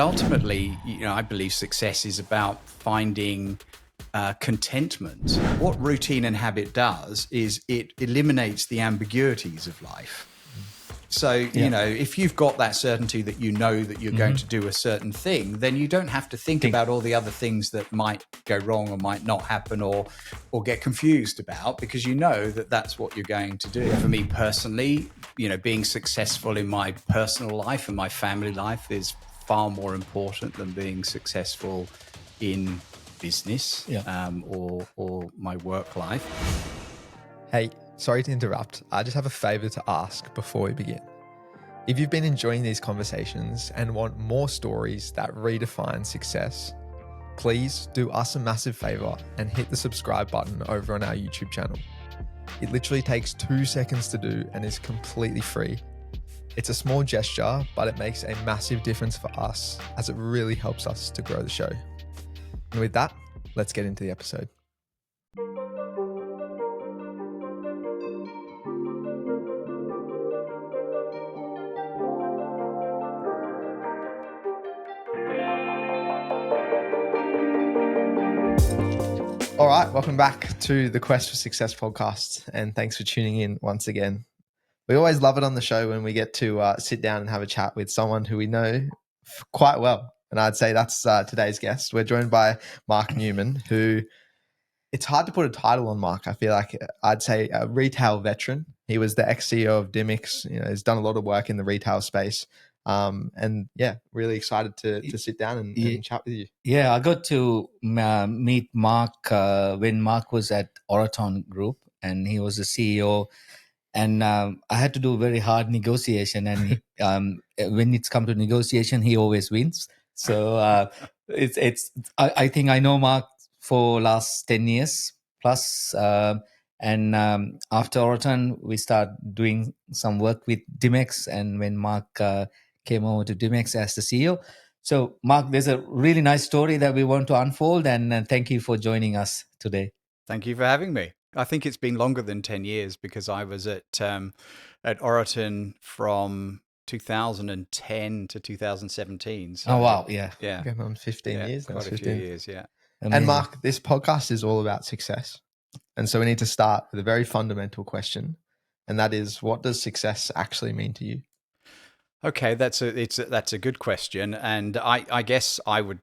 Ultimately, I believe success is about finding contentment. What routine and habit does is it eliminates the ambiguities of life. So, if you've got that certainty that you know that you're going to do a certain thing, then you don't have to think about all the other things that might go wrong or might not happen or get confused about, because you know that that's what you're going to do. For me personally, being successful in my personal life and my family life is far more important than being successful in business or my work life. Hey, sorry to interrupt. I just have a favor to ask before we begin. If you've been enjoying these conversations and want more stories that redefine success, please do us a massive favor and hit the subscribe button over on our YouTube channel. It literally takes 2 seconds to do and is completely free. It's a small gesture, but it makes a massive difference for us as it really helps us to grow the show. And with that, let's get into the episode. All right, welcome back to the Quest for Success podcast, and thanks for tuning in once again. We always love it on the show when we get to sit down and have a chat with someone who we know quite well, and I'd say that's today's guest. We're joined by Mark Newman, who it's hard to put a title on Mark. I feel like I'd say a retail veteran. He was the ex-CEO of Dimmix. He's done a lot of work in the retail space. And yeah, really excited to sit down and chat with you. Yeah, I got to meet Mark when Mark was at Oraton Group, and he was the CEO. And I had to do very hard negotiation. And when it's come to negotiation, he always wins. So I think I know Mark for last 10 years plus. And after Oraton, we start doing some work with Dimmix. And when Mark came over to Dimmix as the CEO. So, Mark, there's a really nice story that we want to unfold, and thank you for joining us today. Thank you for having me. I think it's been longer than 10 years because I was at Oraton from 2010 to 2017. So, oh, wow. Yeah. Going on 15 years now. Quite a few years, yeah. Amazing. And Mark, this podcast is all about success. And so we need to start with a very fundamental question. And that is, what does success actually mean to you? Okay, that's a good question, and I guess I would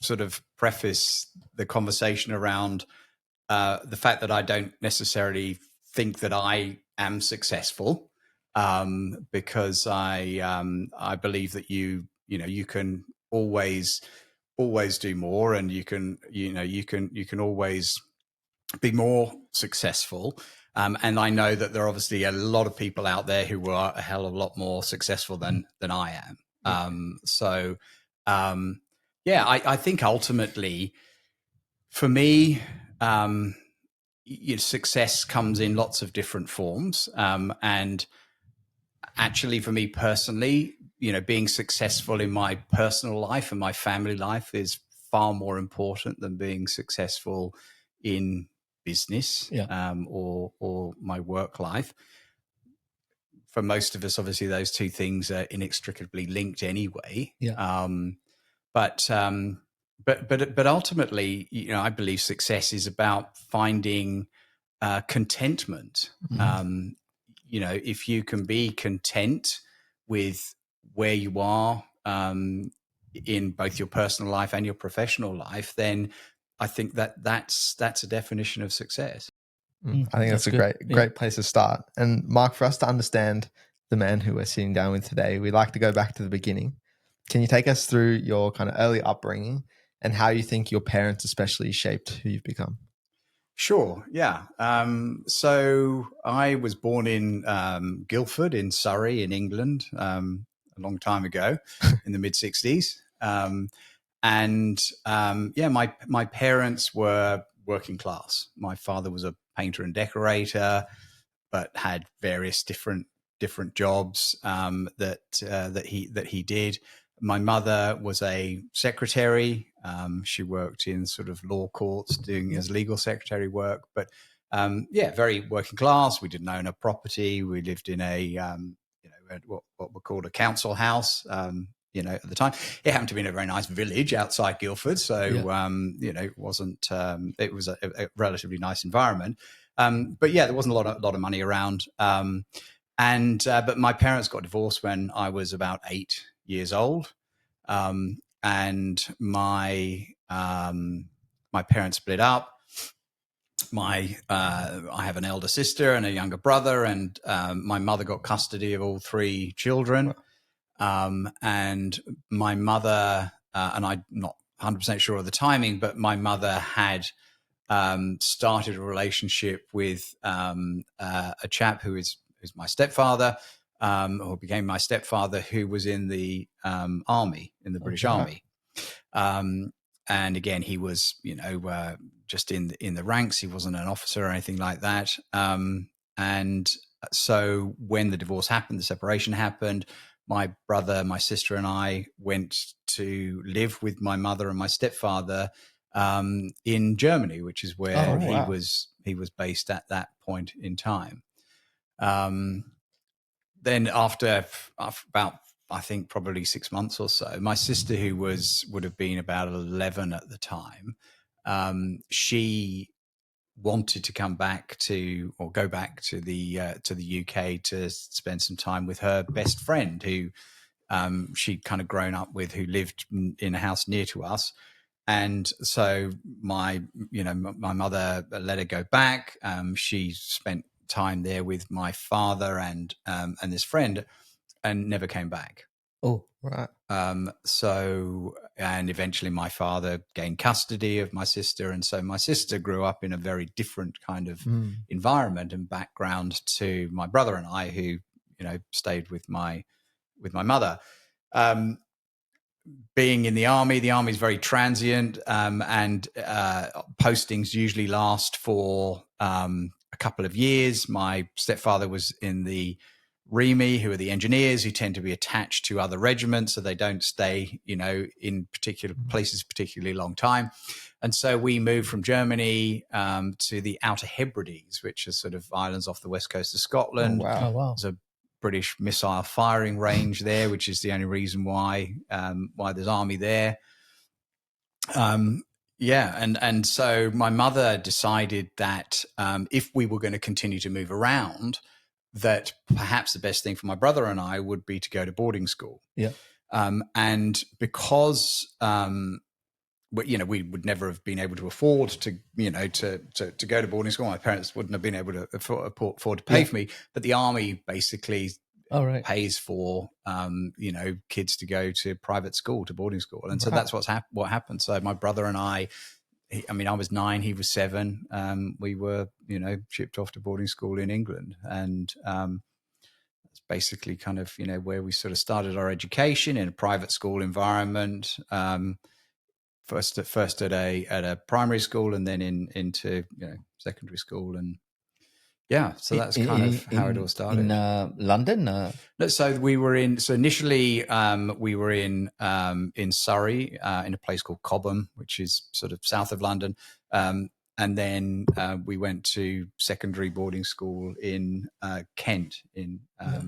sort of preface the conversation around the fact that I don't necessarily think that I am successful, because I believe that you can always do more, and you can always be more successful. And I know that there are obviously a lot of people out there who are a hell of a lot more successful than I am. I think ultimately for me, success comes in lots of different forms. And actually for me personally, being successful in my personal life and my family life is far more important than being successful in business or my work life. For most of us, obviously, those two things are inextricably linked anyway. But ultimately, I believe success is about finding contentment. If you can be content with where you are in both your personal life and your professional life, then I think that's a definition of success. I think that's a great place to start. And Mark, for us to understand the man who we're sitting down with today, we like to go back to the beginning. Can you take us through your kind of early upbringing and how you think your parents especially shaped who you've become? Sure. Yeah. So I was born in Guildford in Surrey in England a long time ago in the mid 60s. My parents were working class. My father was a painter and decorator, but had various different jobs that he did. My mother was a secretary. She worked in sort of law courts doing as legal secretary work, but very working class. We didn't own a property. We lived in a what were called a council house. at the time. It happened to be in a very nice village outside Guildford. So, it wasn't, it was a relatively nice environment. But yeah, there wasn't a lot of money around. But my parents got divorced when I was about 8 years old. And my parents split up. I have an elder sister and a younger brother, and my mother got custody of all 3 children. And my mother, and I'm not 100% sure of the timing, but my mother had started a relationship with a chap who's my stepfather, or became my stepfather, who was in the army, in the British Army. And again, he was, just in the ranks. He wasn't an officer or anything like that. And so when the divorce happened, the separation happened, my brother, my sister, and I went to live with my mother and my stepfather in Germany, which is where he was based at that point in time. Then after about, I think, probably 6 months or so, my sister, who would have been about 11 at the time, she wanted to go back to the UK to spend some time with her best friend, who she'd kind of grown up with, who lived in a house near to us. And so my mother let her go back. She spent time there with my father and this friend, and never came back. Oh, right. And eventually my father gained custody of my sister. And so my sister grew up in a very different kind of environment and background to my brother and I, who, stayed with my mother. Being in the army is very transient, and postings usually last for a couple of years. My stepfather was in the REME, who are the engineers, who tend to be attached to other regiments, so they don't stay, in particular places particularly long time. And so we moved from Germany to the Outer Hebrides, which are sort of islands off the west coast of Scotland. Oh, wow. There's a British missile firing range there, which is the only reason why there's army there. And so my mother decided that if we were going to continue to move around, that perhaps the best thing for my brother and I would be to go to boarding school. Yeah. And because we would never have been able to afford to go to boarding school. My parents wouldn't have been able to afford to pay for me, but the army basically pays for kids to go to private school, to boarding school, and so that's what happened. So my brother and I was 9, he was 7. We were shipped off to boarding school in England, and that's basically kind of where we sort of started our education, in a private school environment. First at a primary school, and then into secondary school, and so that's kind of how it all started. In London? No, so we were in. So initially, we were in Surrey, in a place called Cobham, which is sort of south of London, and then we went to secondary boarding school in Kent. Have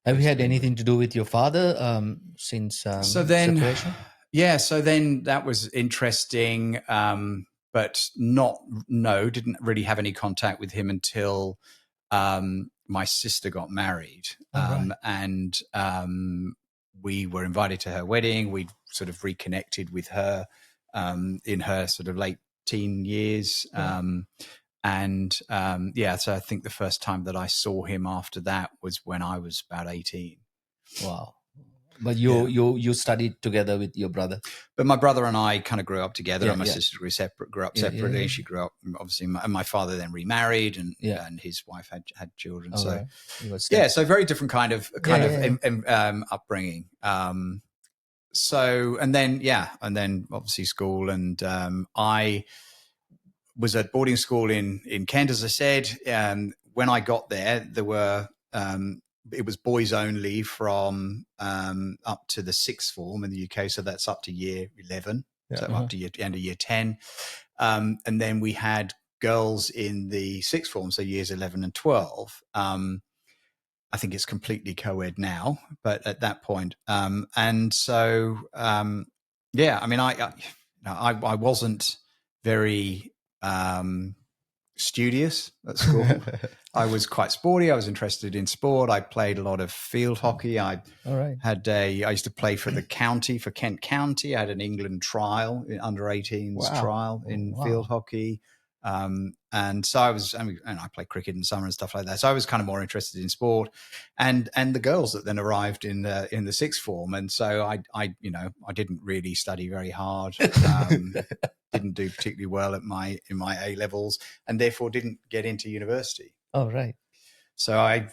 you had anything to do with your father since separation? Yeah, so then that was interesting, but didn't really have any contact with him until my sister got married. And we were invited to her wedding. We sort of reconnected with her in her sort of late teen years. So I think the first time that I saw him after that was when I was about 18. Wow. But you studied together with your brother. But my brother and I kind of grew up together, and my sister grew up separately. Yeah. She grew up, obviously, and my father then remarried, and his wife had children. So so very different kind of upbringing. And then obviously school, and I was at boarding school in Kent, as I said. When I got there, there were it was boys only from up to the 6th form in the UK. So that's up to year 11, up to end of year 10. And then we had girls in the 6th form, so years 11 and 12. I think it's completely co-ed now, but at that point, and so yeah, I mean, I wasn't very studious at school. I was quite sporty. I was interested in sport. I played a lot of field hockey. I All right. I used to play for the county, for Kent County. I had an England trial, under 18s trial in field hockey. And so and I played cricket in the summer and stuff like that. So I was kind of more interested in sport, and the girls that then arrived in the sixth form. And so I didn't really study very hard. Didn't do particularly well in my A levels, and therefore didn't get into university. Oh, right. So I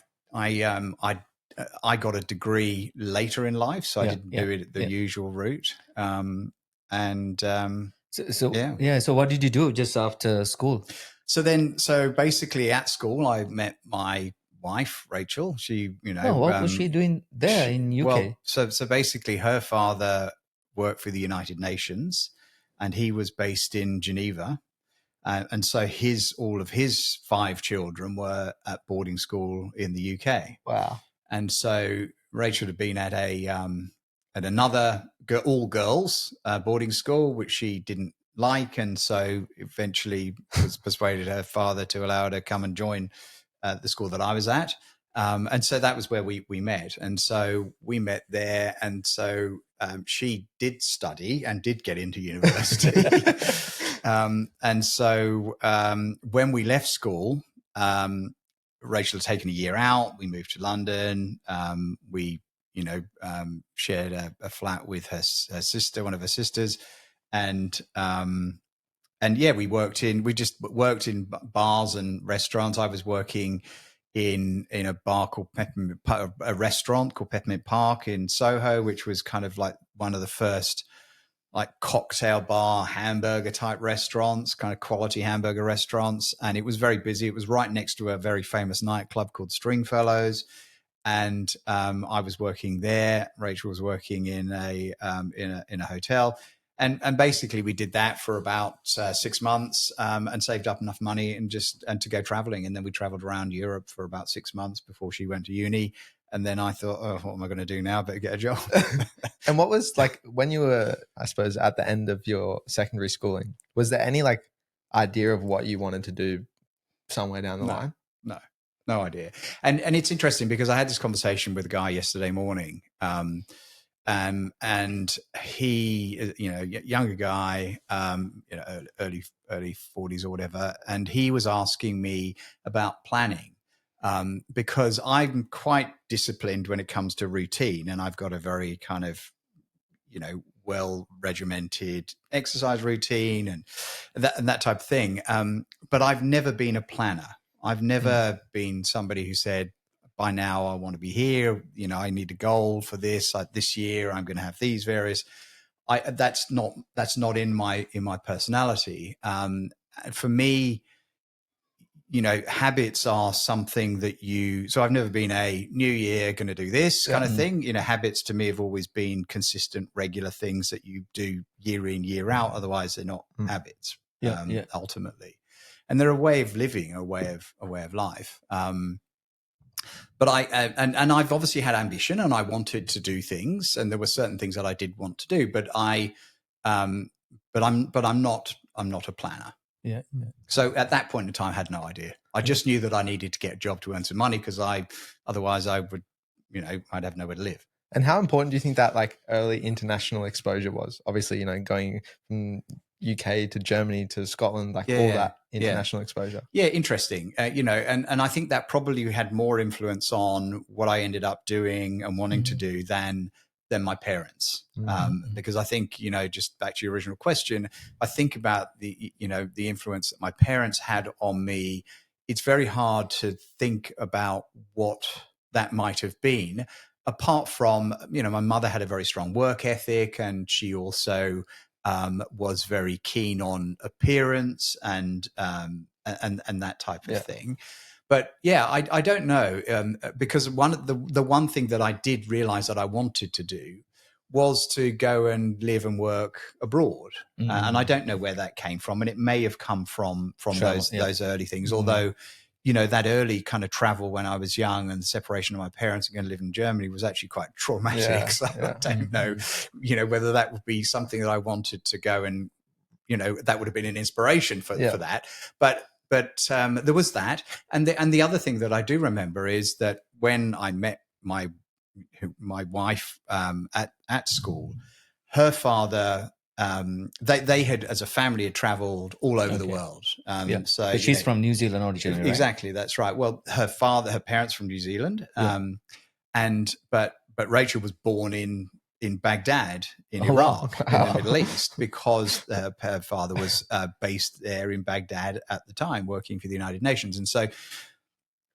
got a degree later in life, so I didn't do it the usual route. So what did you do just after school? So basically at school, I met my wife, Rachel. She, what was she doing there in UK? Well, so basically her father worked for the United Nations, and he was based in Geneva. And so all of his 5 children were at boarding school in the UK. Wow. And so Rachel had been at another all girls boarding school, which she didn't like. And so eventually was persuaded her father to allow her to come and join the school that I was at. And so that was where we met. And so we met there. And so she did study and did get into university. And so when we left school, Rachel had taken a year out. We moved to London. We, shared a flat with her sister, one of her sisters. And yeah, we just worked in bars and restaurants. I was working in a bar called a restaurant called Peppermint Park in Soho, which was kind of like one of the first like cocktail bar hamburger type restaurants, kind of quality hamburger restaurants. And it was very busy. It was right next to a very famous nightclub called Stringfellows. And I was working there. Rachel was working in a hotel. And basically we did that for about 6 months and saved up enough money and to go traveling. And then we traveled around Europe for about 6 months before she went to uni. And then I thought, oh, what am I going to do now? Better get a job. And what was like when you were, I suppose, at the end of your secondary schooling, was there any like idea of what you wanted to do somewhere down the line? No idea. And it's interesting because I had this conversation with a guy yesterday morning. And he, younger guy, early 40s or whatever. And he was asking me about planning. Because I'm quite disciplined when it comes to routine, and I've got a very kind of, well regimented exercise routine and that type of thing. But I've never been a planner. I've never been somebody who said, by now I want to be here. I need a goal for this. This year I'm going to have these various. That's not in my personality. For me, habits are something that so I've never been a new year going to do this kind of thing. Habits to me have always been consistent, regular things that you do year in, year out. Otherwise they're not habits, ultimately. And they're a way of living, a way of life. But I've obviously had ambition and I wanted to do things, and there were certain things that I did want to do, but I'm not a planner. Yeah. So at that point in time, I had no idea. I just knew that I needed to get a job to earn some money because otherwise I would, I'd have nowhere to live. And how important do you think that like early international exposure was? Obviously, going from UK to Germany to Scotland, all that international exposure. Yeah, interesting. And I think that probably had more influence on what I ended up doing and wanting to do than my parents. Because I think, just back to your original question, I think about the influence that my parents had on me. It's very hard to think about what that might have been, apart from, my mother had a very strong work ethic, and she also was very keen on appearance and that type of thing. But yeah, I don't know, because the one thing that I did realize that I wanted to do was to go and live and work abroad, and I don't know where that came from, and it may have come from those early things. Although, that early kind of travel when I was young and the separation of my parents and going to live in Germany was actually quite traumatic. Yeah, So yeah. I don't know, whether that would be something that I wanted to go and, that would have been an inspiration for that. But there was that. And the other thing that I do remember is that when I met my wife at school, her father, they had, as a family, had traveled all over the world. So she's from New Zealand originally, right? Exactly, that's right. Well, her parents from New Zealand, but Rachel was born in Baghdad in Iraq, in the Middle East, because her father was based there in Baghdad at the time, working for the United Nations. And so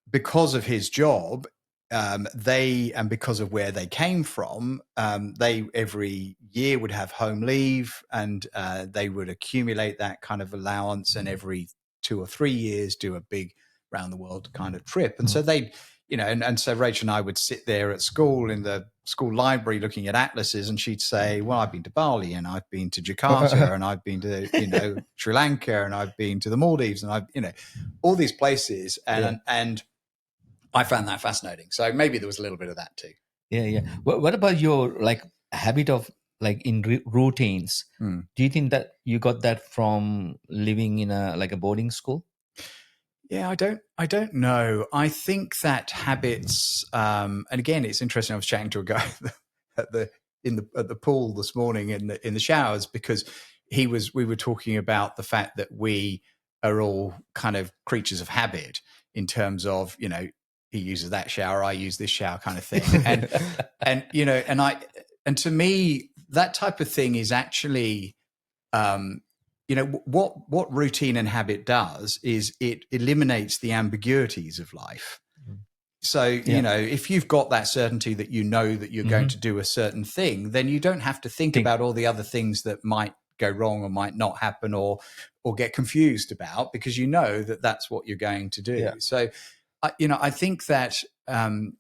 because of his job, and because of where they came from, they every year would have home leave, and they would accumulate that kind of allowance, and every 2 or 3 years do a big round the world kind of trip. And so they, and so Rachel and I would sit there at school in the school library looking at atlases, and she'd say, well, I've been to Bali, and I've been to Jakarta, and I've been to, Sri Lanka, and I've been to the Maldives, and I've, all these places. And I found that fascinating. So maybe there was a little bit of that too. Yeah. What about your habit of in routines? Do you think that you got that from living in a boarding school? Yeah, I don't know. I think that habits, and again, it's interesting. I was chatting to a guy at the pool this morning in the showers, because we were talking about the fact that we are all kind of creatures of habit, in terms of, he uses that shower, I use this shower, kind of thing. And to me, that type of thing is actually, what routine and habit does is it eliminates the ambiguities of life. So, if you've got that certainty that that you're going to do a certain thing, then you don't have to think about all the other things that might go wrong or might not happen, or get confused about, because that that's what you're going to do. Yeah. So, I think that, having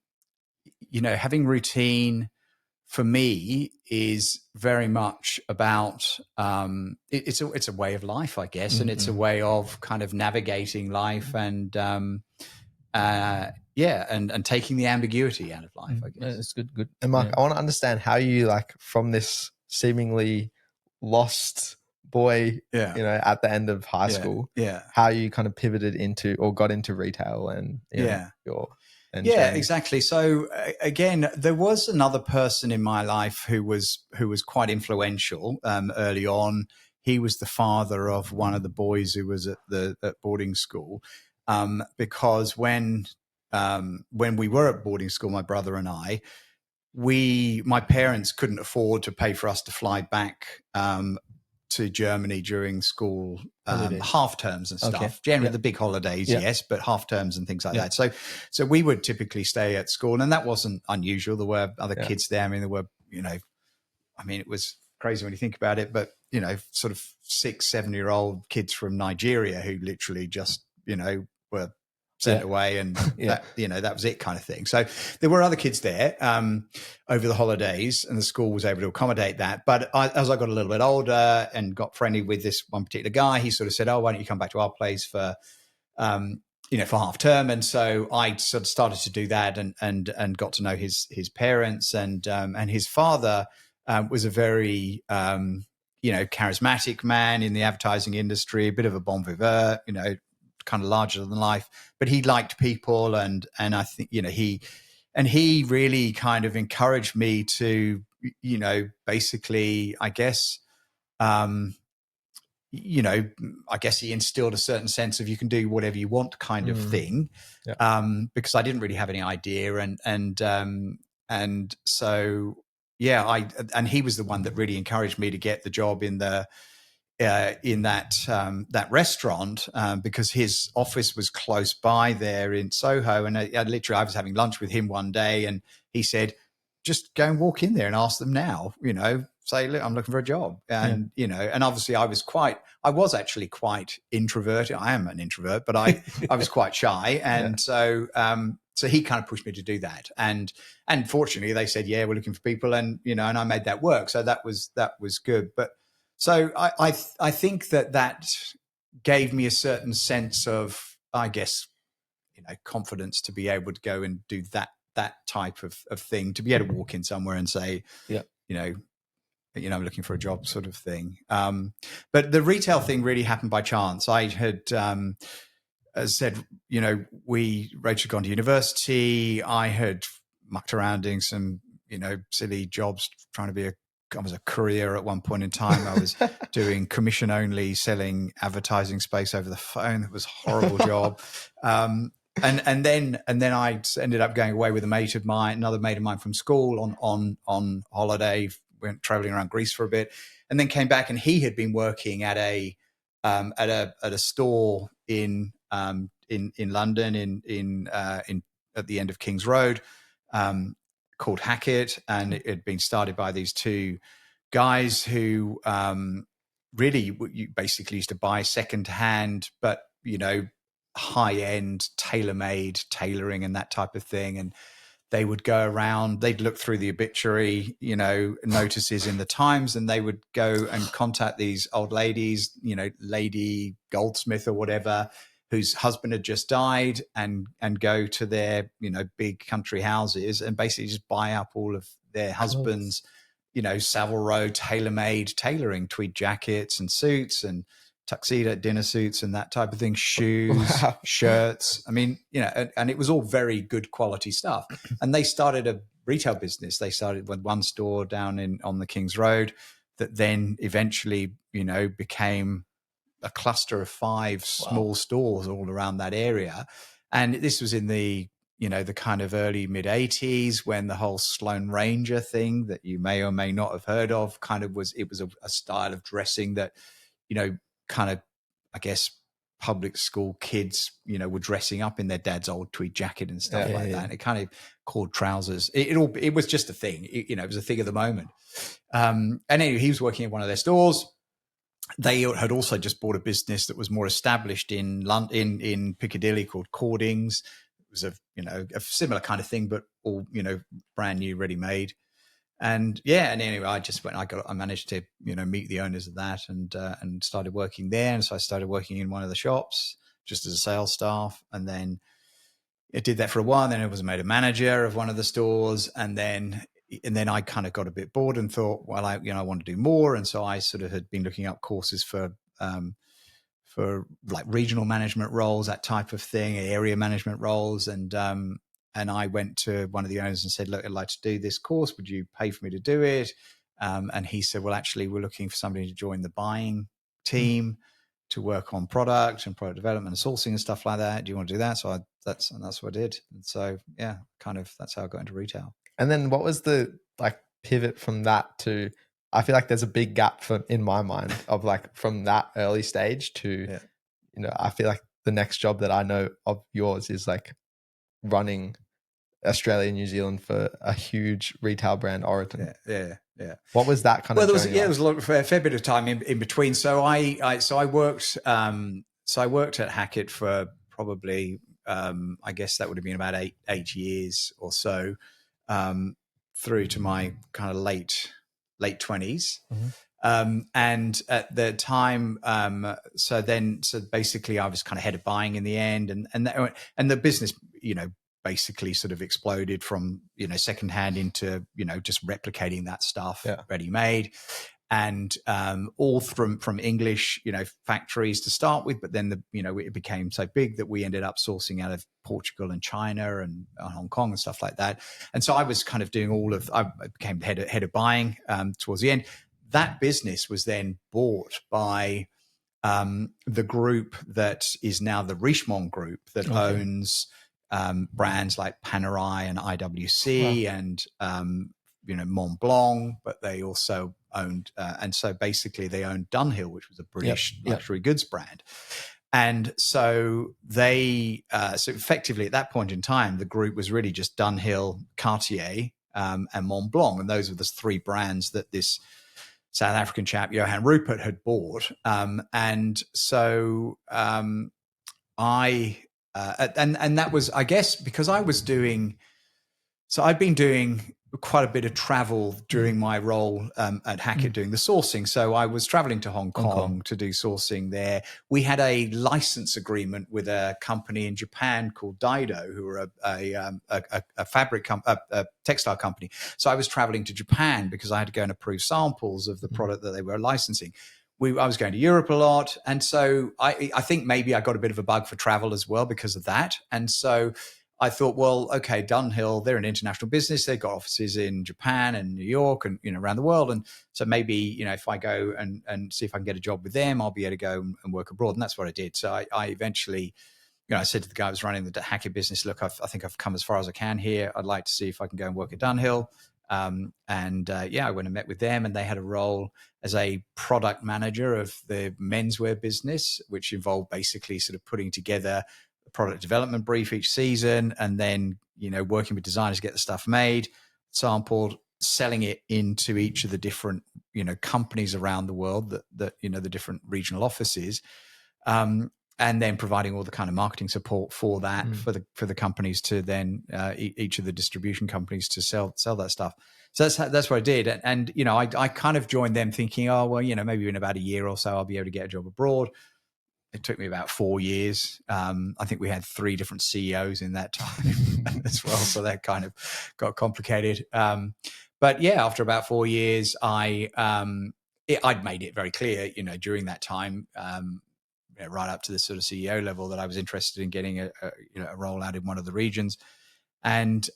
routine for me is very much about, it's a way of life, I guess. And it's a way of kind of navigating life and, and taking the ambiguity out of life, I guess. It's good. And Mark, I want to understand how you, from this seemingly lost boy, at the end of high school, how you kind of pivoted into or got into retail and exactly. So again, there was another person in my life who was quite influential early on. He was the father of one of the boys who was at boarding school, because when we were at boarding school, my brother and I, my parents couldn't afford to pay for us to fly back to Germany during school half terms and stuff. Okay. Generally, the big holidays, yes, but half terms and things like that. So we would typically stay at school, and that wasn't unusual. There were other kids there. I mean, there were, it was crazy when you think about it, but sort of 6-7-year-old kids from Nigeria who literally just were sent away, and that was it, kind of thing. So there were other kids there over the holidays, and the school was able to accommodate that. But as I got a little bit older and got friendly with this one particular guy, he sort of said, "Oh, why don't you come back to our place for for half term?" And so I sort of started to do that, and got to know his parents, and his father was a very charismatic man in the advertising industry, a bit of a bon vivant, kind of larger than life, but he liked people, and I think he really kind of encouraged me to basically, I guess he instilled a certain sense of you can do whatever you want kind of thing, because I didn't really have any idea, and so he was the one that really encouraged me to get the job in that restaurant, because his office was close by there in Soho. And I was having lunch with him one day, and he said, "Just go and walk in there and ask them now, say, look, I'm looking for a job." And, and obviously I was actually quite introverted. I am an introvert, but I was quite shy. And so he kind of pushed me to do that. And fortunately they said, "Yeah, we're looking for people." And, and I made that work. So that was good. But so I think that gave me a certain sense of, I guess, confidence to be able to go and do that type of thing, to be able to walk in somewhere and say, I'm looking for a job, sort of thing. But the retail thing really happened by chance. I had, as I said, Rachel had gone to university. I had mucked around doing some, silly jobs, trying to be I was a courier at one point in time. I was doing commission only, selling advertising space over the phone. It was a horrible job. And then I ended up going away with another mate of mine from school on holiday. Went traveling around Greece for a bit, and then came back. And he had been working at a store in London in at the end of King's Road, called Hackett, and it had been started by these two guys who really you basically used to buy secondhand, but high end, tailor-made tailoring and that type of thing. And they would go around, they'd look through the obituary, notices in the Times, and they would go and contact these old ladies, Lady Goldsmith or whatever, whose husband had just died, and go to their, big country houses and basically just buy up all of their husbands', Savile Row tailor-made tailoring, tweed jackets and suits and tuxedo dinner suits and that type of thing, shoes, shirts. I mean, and it was all very good quality stuff. And they started a retail business. They started with one store down on the King's Road that then eventually, became a cluster of 5 small stores all around that area. And this was in the, the kind of early mid 80s, when the whole Sloane Ranger thing that you may or may not have heard of it was a style of dressing that, kind of, I guess, public school kids, were dressing up in their dad's old tweed jacket and stuff like that. And it kind of cord trousers. It was just a thing. It was a thing of the moment. And anyway, he was working at one of their stores. They had also just bought a business that was more established in London, in Piccadilly, called Cordings. It was a similar kind of thing, but all, brand new, ready made. And anyway, I managed to, meet the owners of that and started working there. And so I started working in one of the shops just as a sales staff. And then I did that for a while. And then I was made a manager of one of the stores. And then I kind of got a bit bored and thought, well, I want to do more. And so I sort of had been looking up courses for like regional management roles, that type of thing, area management roles. And I went to one of the owners and said, look, I'd like to do this course. Would you pay for me to do it? And he said, well, actually, we're looking for somebody to join the buying team to work on product and product development and sourcing and stuff like that. Do you want to do that? So that's what I did. And so, that's how I got into retail. And then what was the pivot from that to, I feel like there's a big gap in my mind of from that early stage to, I feel like the next job that I know of yours is running Australia and New Zealand for a huge retail brand, Oraton. Yeah. What was that kind of? There was a fair bit of time in between. So I worked. So I worked at Hackett for probably, I guess that would have been about eight years or so, through to my kind of late 20s. Mm-hmm. And at the time, so basically I was kind of head of buying in the end, and the business, basically sort of exploded from, secondhand into, just replicating that stuff ready made, and all from English, factories to start with. But then it became so big that we ended up sourcing out of Portugal and China and Hong Kong and stuff like that. And so I was kind of doing I became head of buying towards the end. That business was then bought by the group that is now the Richemont Group, that owns brands like Panerai and IWC and Mont Blanc, but they also owned and so basically they owned Dunhill, which was a British luxury goods brand. And so they so effectively at that point in time the group was really just Dunhill, Cartier and Mont Blanc, and those were the 3 brands that this South African chap Johan Rupert had bought. And so and that was, I guess, because I was doing, so I'd been doing quite a bit of travel during my role at Hackett doing the sourcing. So I was traveling to Hong Kong to do sourcing there. We had a license agreement with a company in Japan called Daido, who are a fabric a textile company. So I was traveling to Japan because I had to go and approve samples of the product that they were licensing. I was going to Europe a lot. And so I think maybe I got a bit of a bug for travel as well because of that. And so I thought, well, okay, Dunhill, they're an international business. They've got offices in Japan and New York and, around the world. And so maybe, if I go and see if I can get a job with them, I'll be able to go and work abroad. And that's what I did. So I eventually, I said to the guy who was running the Hackett business, look, I think I've come as far as I can here. I'd like to see if I can go and work at Dunhill. I went and met with them, and they had a role as a product manager of the menswear business, which involved basically sort of putting together a product development brief each season, and then, working with designers to get the stuff made, sampled, selling it into each of the different, companies around the world that the different regional offices. And then providing all the kind of marketing support for that, for the companies to then each of the distribution companies to sell that stuff. So that's what I did. And I kind of joined them thinking, oh, well, maybe in about a year or so, I'll be able to get a job abroad. It took me about 4 years. I think we had 3 different CEOs in that time as well. So that kind of got complicated. But yeah, after about 4 years, I'd made it very clear, during that time, right up to the sort of CEO level, that I was interested in getting a role out in one of the regions. And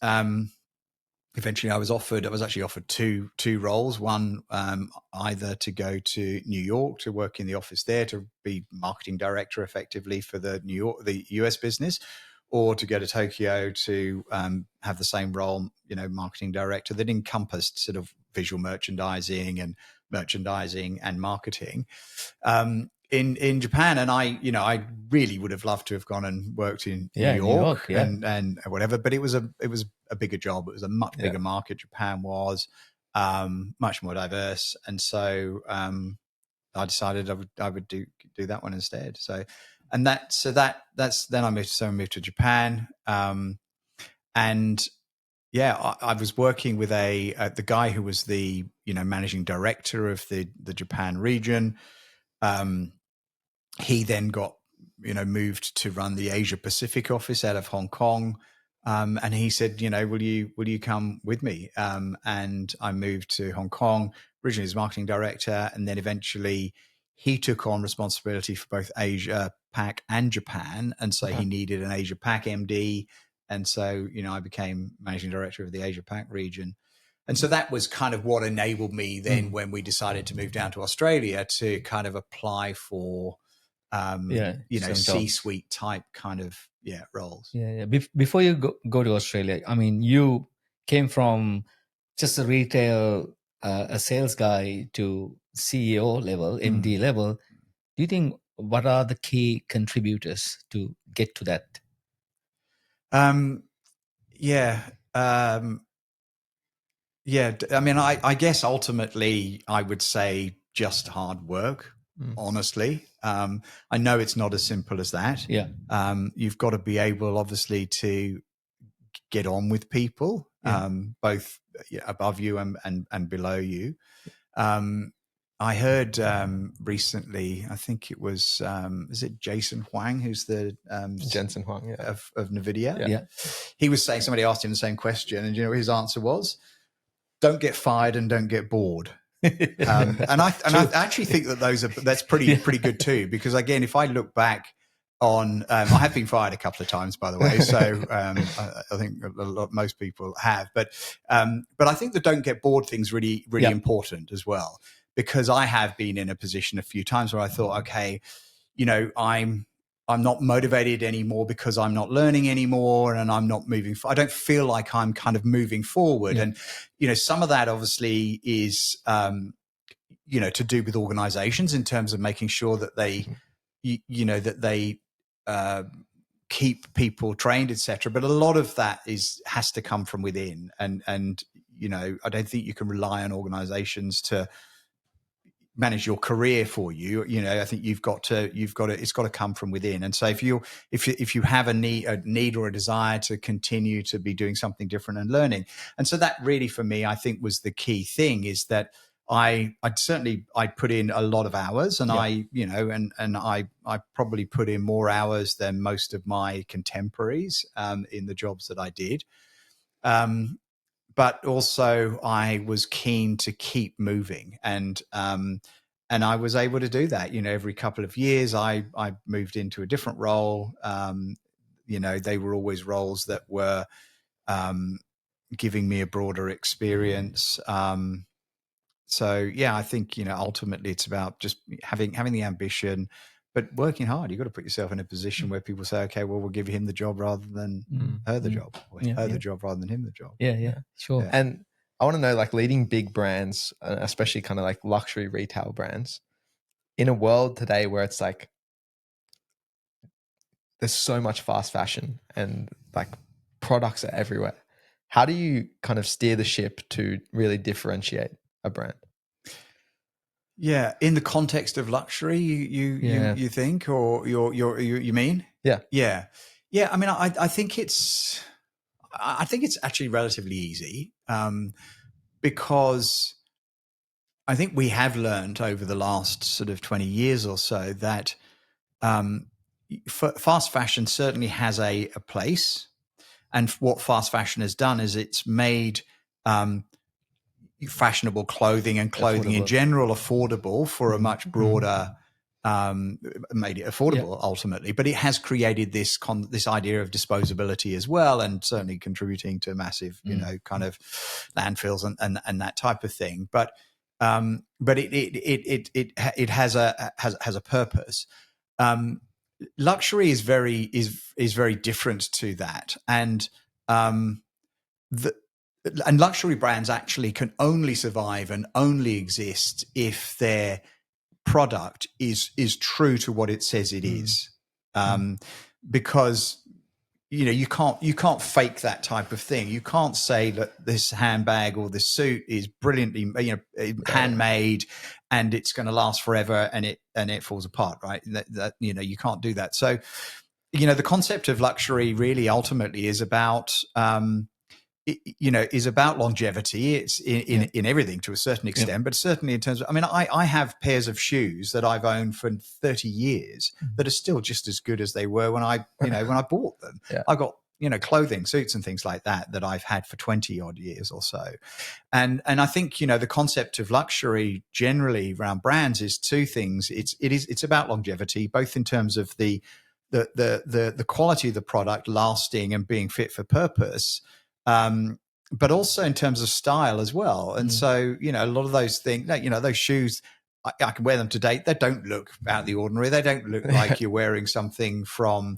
eventually I was actually offered two roles. One, either to go to New York to work in the office there to be marketing director effectively for the US business, or to go to Tokyo to have the same role, marketing director that encompassed sort of visual merchandising and marketing. In Japan, and I really would have loved to have gone and worked in New York, and whatever, but it was a bigger job. It was a much bigger market. Japan was much more diverse, and so I decided I would do that one instead. So that's then I moved to Japan, and yeah, I was working with the guy who was the managing director of the Japan region. He then got moved to run the Asia Pacific office out of Hong Kong, and he said, will you come with me? And I moved to Hong Kong originally as marketing director, and then eventually he took on responsibility for both Asia Pac and Japan, and so he needed an Asia Pac MD, and so I became managing director of the Asia Pac region. And so that was kind of what enabled me then when we decided to move down to Australia to kind of apply for C-suite type kind of roles. Yeah. Before you go to Australia, I mean, you came from just a retail, a sales guy to CEO level, MD level. Do you think what are the key contributors to get to that? I mean, I guess ultimately I would say just hard work. Honestly, I know it's not as simple as that. Yeah. You've got to be able, obviously, to get on with people, both above you and below you. I heard recently, I think it was, is it Jason Huang, who's the Jensen Huang of NVIDIA? Yeah. He was saying, somebody asked him the same question, and his answer was, "Don't get fired and don't get bored." And I actually think that that's pretty good too, because again, if I look back on, I have been fired a couple of times, by the way, so I think most people have, but I think the don't get bored thing's really important as well, because I have been in a position a few times where I thought, okay, I'm not motivated anymore because I'm not learning anymore, and I'm not moving. I don't feel like I'm kind of moving forward. And, some of that obviously is, to do with organizations in terms of making sure that they, keep people trained, etc. But a lot of that has to come from within. And I don't think you can rely on organizations to manage your career for you. I think it's got to come from within. And so if you have a need or a desire to continue to be doing something different and learning, and so that really for me, I think was the key thing, is that I put in a lot of hours, and I probably put in more hours than most of my contemporaries in the jobs that I did. But also I was keen to keep moving, and I was able to do that. Every couple of years I moved into a different role. They were always roles that were giving me a broader experience. So yeah, I think ultimately it's about just having the ambition, but working hard. You've got to put yourself in a position where people say, okay, well, we'll give him the job rather than her the job, or her the job rather than him the job. Yeah, sure. Yeah. And I want to know, like, leading big brands, especially kind of like luxury retail brands, in a world today where it's like there's so much fast fashion and like products are everywhere. How do you kind of steer the ship to really differentiate a brand? Yeah, in the context of luxury, you think, or you mean? Yeah. I mean, I think it's actually relatively easy, because I think we have learned over the last sort of 20 years or so that fast fashion certainly has a place, and what fast fashion has done is it's made fashionable clothing and clothing in general affordable for a much broader, made it affordable ultimately, but it has created this idea of disposability as well, and certainly contributing to massive, kind of landfills and that type of thing. But it has a purpose. Luxury is very different to that, and luxury brands actually can only survive and only exist if their product is true to what it says it is, because you can't fake that type of thing. You can't say that this handbag or this suit is brilliantly handmade and it's going to last forever and it falls apart, right? That you can't do that. So the concept of luxury really ultimately is about is about longevity. It's in everything to a certain extent, but certainly in terms of, I mean, I have pairs of shoes that I've owned for 30 years that are still just as good as they were when I bought them. Yeah. I've got, clothing, suits and things like that I've had for 20 odd years or so. And I think, the concept of luxury generally around brands is two things. It's about longevity, both in terms of the quality of the product lasting and being fit for purpose, but also in terms of style as well. And so, a lot of those things, those shoes, I can wear them to date. They don't look out of the ordinary. They don't look like you're wearing something from,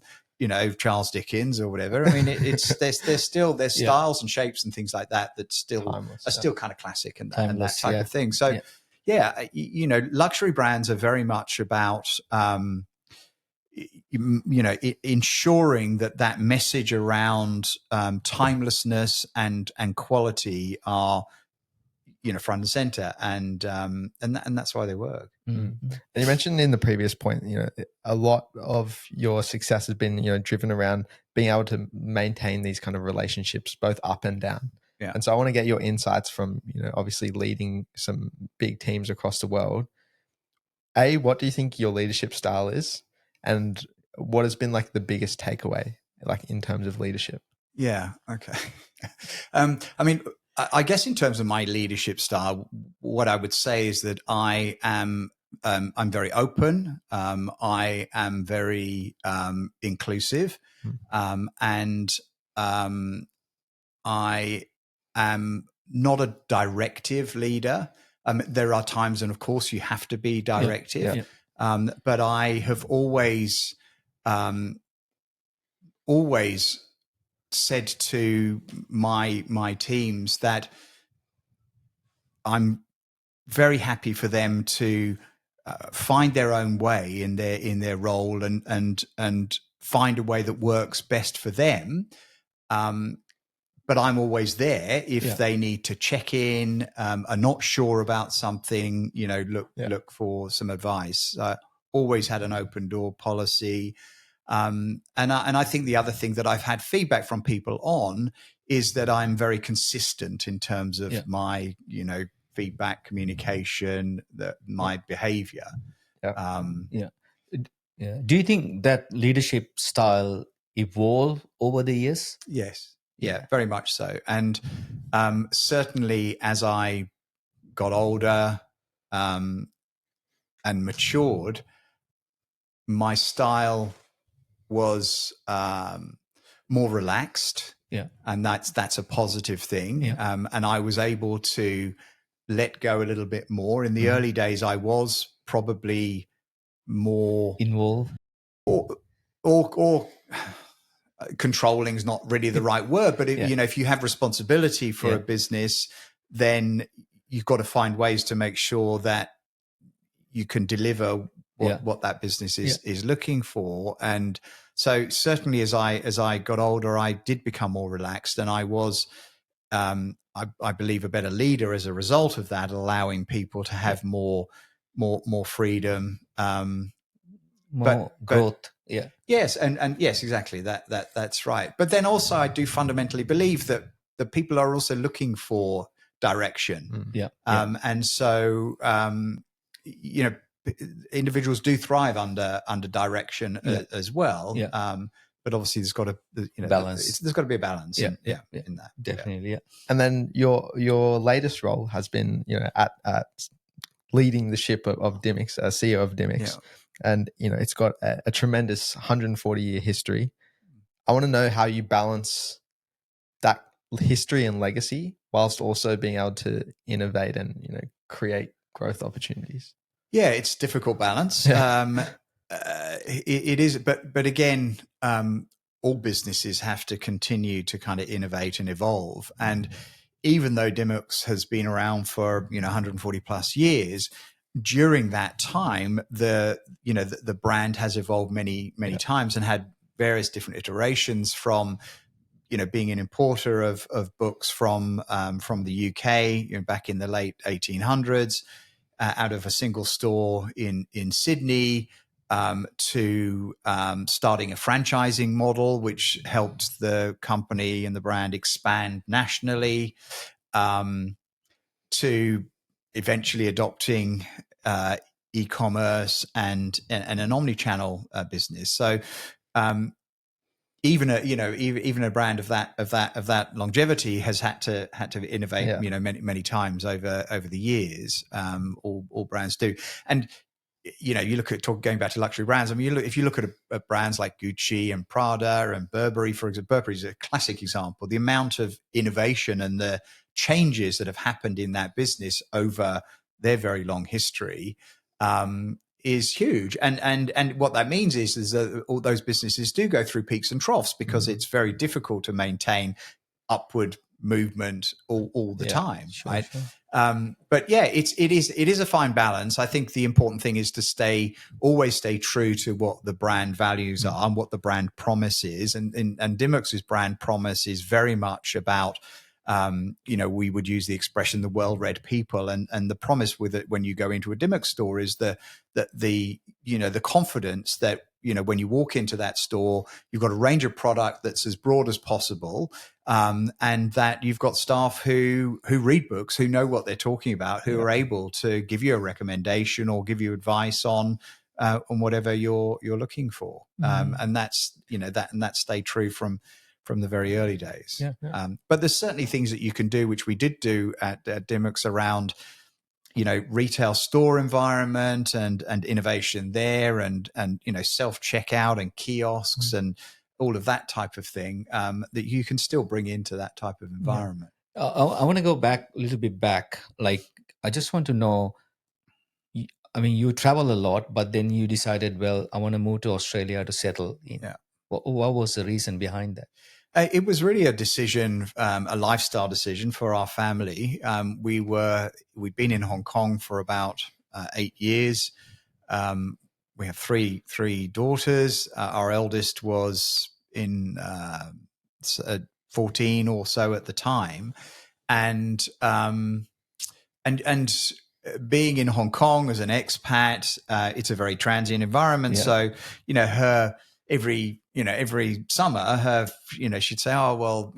Charles Dickens or whatever. I mean, there's still styles and shapes and things like that still timeless, are still kind of classic and that type of thing. So, luxury brands are very much about, ensuring that message around timelessness and quality are front and center, and that's why they work. And you mentioned in the previous point, a lot of your success has been driven around being able to maintain these kind of relationships both up and down. And so I want to get your insights from obviously leading some big teams across the world. What do you think your leadership style is? And what has been like the biggest takeaway, like in terms of leadership? Yeah. Okay. I mean, I guess in terms of my leadership style, what I would say is that I am, I'm very open. I am very inclusive, and I am not a directive leader. There are times, and of course, you have to be directive. But I have always said to my teams that I'm very happy for them to find their own way in their role and find a way that works best for them. but I'm always there if Yeah. they need to check in, are not sure about something, look for some advice. Always had an open door policy. And I think the other thing that I've had feedback from people on is that I'm very consistent in terms of my, feedback, communication, my behavior. Yeah. Do you think that leadership style evolved over the years? Yes. Yeah, very much so. And certainly as I got older and matured, my style was more relaxed. Yeah. And that's a positive thing. Yeah. And I was able to let go a little bit more. In the early days, I was probably more Involved. Or controlling is not really the right word, but if you have responsibility for a business, then you've got to find ways to make sure that you can deliver what that business is looking for. And so certainly as I got older, I did become more relaxed, and I was I believe a better leader as a result of that, allowing people to have more freedom, more growth. Yes, and yes, exactly. That's right. But then also, I do fundamentally believe that the people are also looking for direction. And so individuals do thrive under direction as well. But obviously, there's got to balance. There's got to be a balance. In that, definitely. Yeah. And then your latest role has been at leading the ship of Dymocks, CEO of Dymocks. And, it's got a tremendous 140-year history. I want to know how you balance that history and legacy whilst also being able to innovate and, create growth opportunities. Yeah, it's a difficult balance. It is. But again, all businesses have to continue to kind of innovate and evolve. And even though Dymocks has been around for 140 plus years, during that time, the brand has evolved many times and had various different iterations, from being an importer of books from the UK back in the late 1800s, out of a single store in Sydney, to starting a franchising model, which helped the company and the brand expand nationally, to eventually adopting e-commerce and an omni-channel business. So even a brand of that longevity has had to innovate many times over the years. All brands do. And you look at going back to luxury brands. I mean, if you look at brands like Gucci and Prada and Burberry, for example, Burberry is a classic example. The amount of innovation and the changes that have happened in that business over their very long history is huge. And what that means is that all those businesses do go through peaks and troughs, because it's very difficult to maintain upward movement all the time, right? Sure. But yeah, it is a fine balance. I think the important thing is to always stay true to what the brand values are and what the brand promise is. And Dymocks' brand promise is very much about, we would use the expression the well-read people, and the promise with it when you go into a Dymocks store is the confidence that when you walk into that store, you've got a range of product that's as broad as possible, and that you've got staff who read books, who know what they're talking about, who are able to give you a recommendation or give you advice on whatever you're looking for, and that's that stayed true from the very early days. But there's certainly things that you can do, which we did do at Dymocks, around retail store environment and innovation there, and self-checkout and kiosks and all of that type of thing, that you can still bring into that type of environment. I want to go back a little bit back. Like, I just want to know, I mean, you travel a lot, but then you decided, well, I want to move to Australia to settle in. What was the reason behind that? It was really a decision, a lifestyle decision for our family. We'd been in Hong Kong for about 8 years. We have three daughters. Our eldest was in 14 or so at the time, and being in Hong Kong as an expat, it's a very transient environment. Yeah. So, every summer, she'd say, "Oh, well,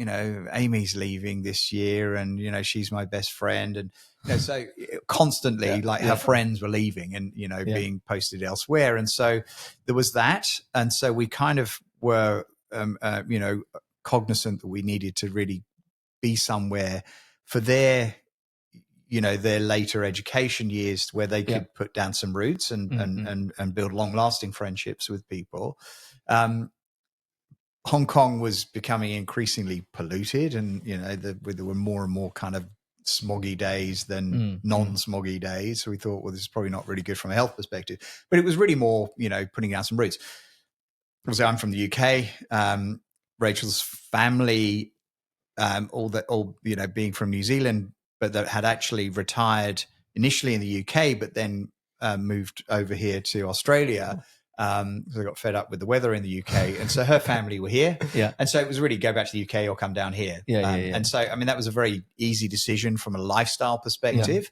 Amy's leaving this year, and she's my best friend," and so constantly, her friends were leaving, and being posted elsewhere, and so there was that, and so we kind of were, cognizant that we needed to really be somewhere for their later education years where they could put down some roots and build long lasting friendships with people. Hong Kong was becoming increasingly polluted, and there were more and more kind of smoggy days than non-smoggy days. So we thought, well, this is probably not really good from a health perspective, but it was really more, putting down some roots. Obviously, I'm from the UK. Rachel's family, being from New Zealand, but that had actually retired initially in the UK, but then moved over here to Australia. So they got fed up with the weather in the UK, and so her family were here. And so it was really go back to the UK or come down here. And so, I mean, that was a very easy decision from a lifestyle perspective.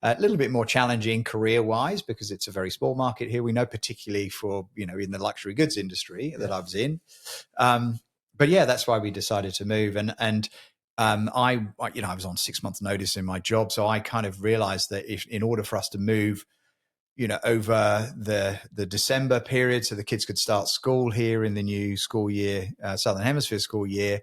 A little bit more challenging career-wise because it's a very small market here. We know, particularly for in the luxury goods industry that I was in. But yeah, that's why we decided to move. And I was on 6 months notice in my job. So I kind of realized that in order for us to move, over the December period, so the kids could start school here in the new school year, Southern Hemisphere school year,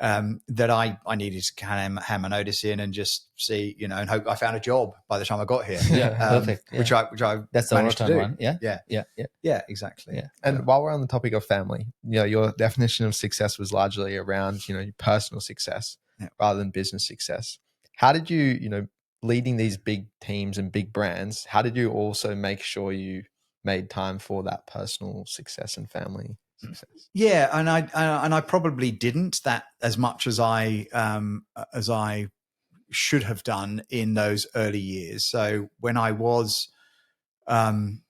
that I needed to kind of hammer notice in and just see, and hope I found a job by the time I got here. Perfect. Which I that's the managed to do. One. Yeah, exactly. Yeah. And while we're on the topic of family, your definition of success was largely around, your personal success rather than business success. How did you, leading these big teams and big brands, how did you also make sure you made time for that personal success and family success? Yeah, and I probably didn't that as much as I should have done in those early years. So when I was, even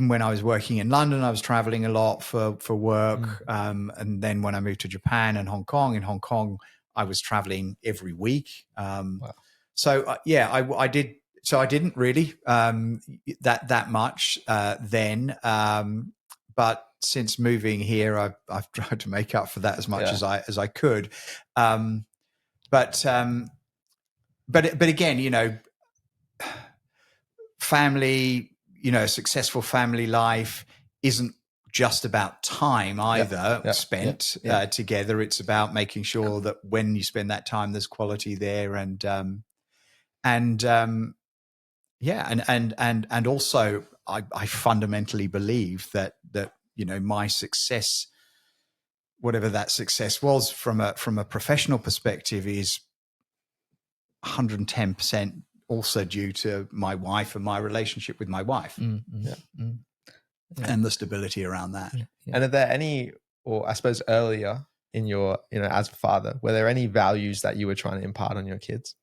when I was working in London, I was traveling a lot for work. And then when I moved to Japan and Hong Kong, in Hong Kong, I was traveling every week. Wow. So I did. So I didn't really that much then. But since moving here, I've tried to make up for that as much as I could. But again, family, successful family life isn't just about time either spent together. It's about making sure that when you spend that time, there's quality there, and also I fundamentally believe that my success, whatever that success was from a professional perspective, is 110% also due to my wife and my relationship with my wife and the stability around that. And are there any, or I suppose earlier in your, as a father, were there any values that you were trying to impart on your kids?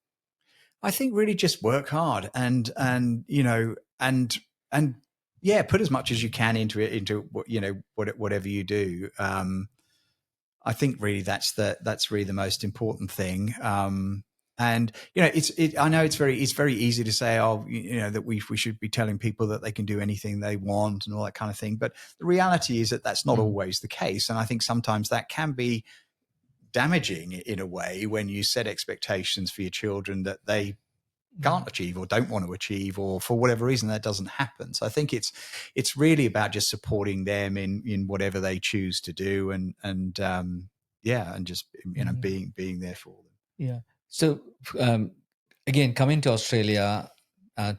I think really just work hard and put as much as you can into it, into whatever you do. I think really that's really the most important thing. And I know it's very easy to say, that we should be telling people that they can do anything they want and all that kind of thing. But the reality is that that's not always the case. And I think sometimes that can be damaging in a way when you set expectations for your children that they can't achieve or don't want to achieve, or for whatever reason that doesn't happen. So I think it's really about just supporting them in whatever they choose to do, and just being there for them. Yeah. So again, coming to Australia,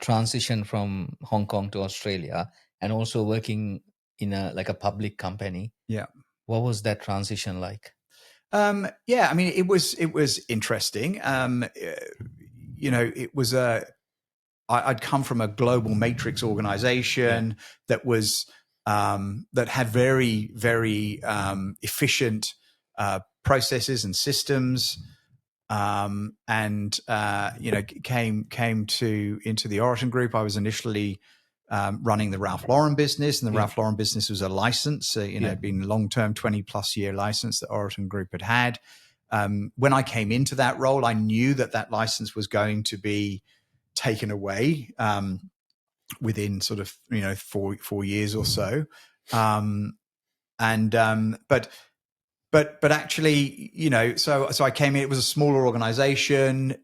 transition from Hong Kong to Australia, and also working in a public company. Yeah. What was that transition like? I mean, it was interesting. It was I'd come from a global matrix organization that was that had very, very efficient processes and systems, and came into the Oraton Group. I was initially running the Ralph Lauren business, and the Ralph Lauren business was a license, been a long-term 20+ year license that Oraton Group had. When I came into that role, I knew that license was going to be taken away within sort of 4 years or so, but actually, so I came in. It was a smaller organization.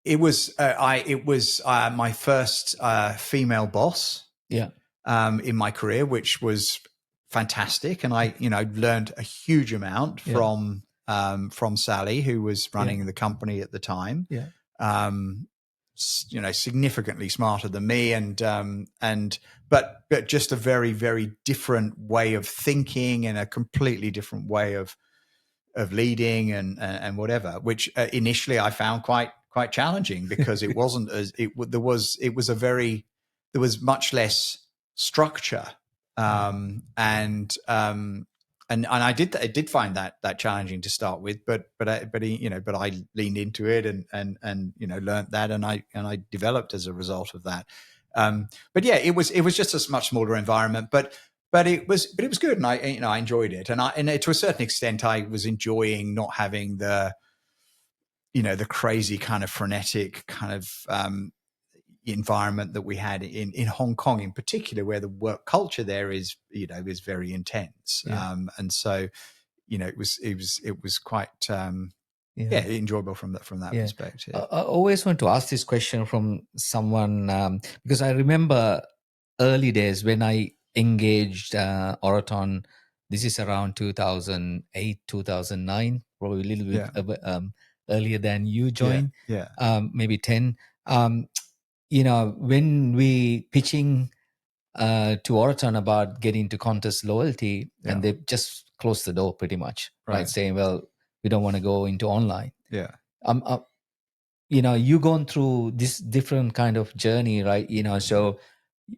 It was my first female boss. Yeah. In my career, which was fantastic, and I learned a huge amount from Sally, who was running the company at the time. Yeah. Significantly smarter than me, but just a very, very different way of thinking and a completely different way of leading and whatever, which initially I found quite challenging, because it wasn't as there was much less structure, and I did find that challenging to start with, but I leaned into it and learned that, and I developed as a result of that. But yeah, it was just a much smaller environment, but it was good, and I enjoyed it, and to a certain extent I was enjoying not having the crazy kind of frenetic kind of environment that we had in Hong Kong in particular, where the work culture there is very intense. And so it was quite enjoyable from that perspective. I always want to ask this question from someone, because I remember early days when I engaged Oraton. This is around 2008, 2009, probably a little bit earlier than you joined. Maybe 10. When we pitching to Oraton about getting to Contest Loyalty, and they just closed the door pretty much, right? Saying, well, we don't want to go into online. You've gone through this different kind of journey, right? So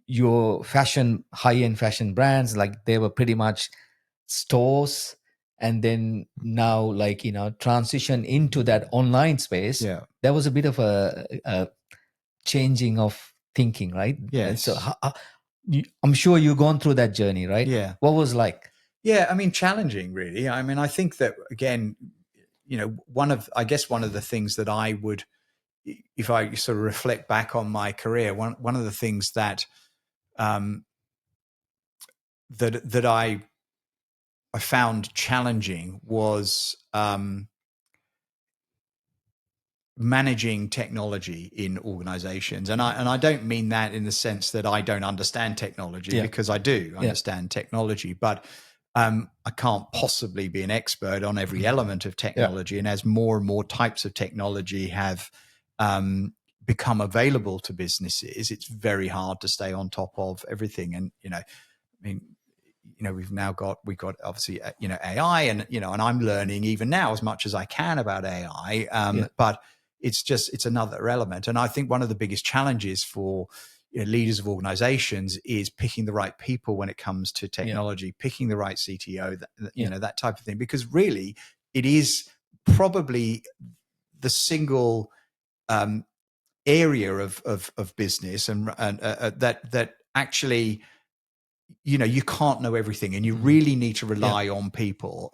your high-end fashion brands, like they were pretty much stores, and then now transition into that online space. There was a bit of a changing of thinking, right? Yes. So I'm sure you've gone through that journey, right? Yeah. What was like? Yeah, I mean, challenging, really. I mean, I think that, again, one of the things that I would, if I sort of reflect back on my career, one of the things that that I found challenging was managing technology in organizations. And I don't mean that in the sense that I don't understand technology, because I do understand technology, but I can't possibly be an expert on every element of technology. And as more and more types of technology have become available to businesses, it's very hard to stay on top of everything. And, I mean, we've got obviously, AI, and, and I'm learning even now as much as I can about AI. But it's another element. And I think one of the biggest challenges for leaders of organizations is picking the right people when it comes to technology, picking the right CTO, that type of thing, because really it is probably the single area of business and that actually, you can't know everything, and you really need to rely on people.